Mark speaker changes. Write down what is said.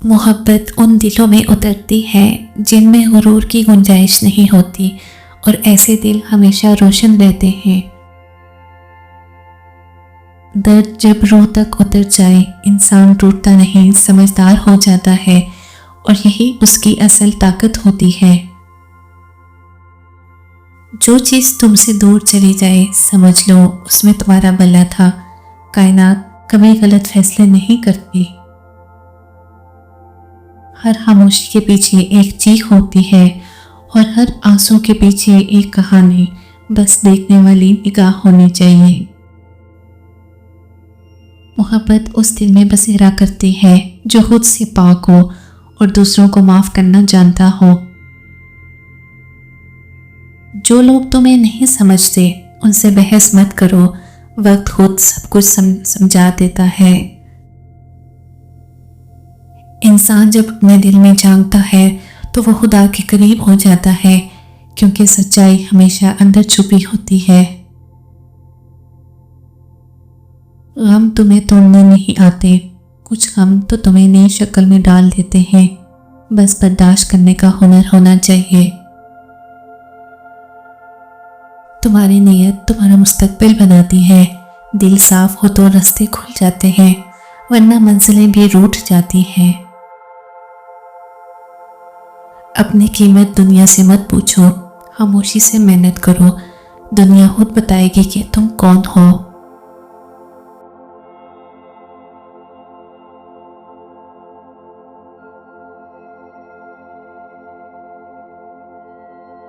Speaker 1: मोहब्बत उन दिलों में उतरती है जिनमें गुरूर की गुंजाइश नहीं होती, और ऐसे दिल हमेशा रोशन रहते हैं। दर्द जब रूह तक उतर जाए, इंसान टूटता नहीं, समझदार हो जाता है, और यही उसकी असल ताकत होती है। जो चीज़ तुमसे दूर चली जाए, समझ लो उसमें तुम्हारा भला था। कायनात कभी गलत फैसले नहीं करती। हर खामोशी के पीछे एक चीख होती है, और हर आंसू के पीछे एक कहानी। बस देखने वाली निगाह होनी चाहिए। मोहब्बत उस दिल में बसेरा करती है जो खुद से पाक हो और दूसरों को माफ़ करना जानता हो। जो लोग तुम्हें नहीं समझते उनसे बहस मत करो, वक्त खुद सब कुछ समझा देता है। इंसान जब अपने दिल में झांकता है तो वह खुदा के करीब हो जाता है, क्योंकि सच्चाई हमेशा अंदर छुपी होती है। गम तुम्हें तोड़ने नहीं आते, कुछ गम तो तुम्हें नई शक्ल में डाल देते हैं। बस बर्दाश्त करने का हुनर होना चाहिए। तुम्हारी नीयत तुम्हारा मुस्तकबिल बनाती है। दिल साफ हो तो रास्ते खुल जाते हैं, वरना मंजिलें भी रूठ जाती हैं। अपनी कीमत दुनिया से मत पूछो, खामोशी से मेहनत करो। दुनिया खुद बताएगी कि तुम कौन हो।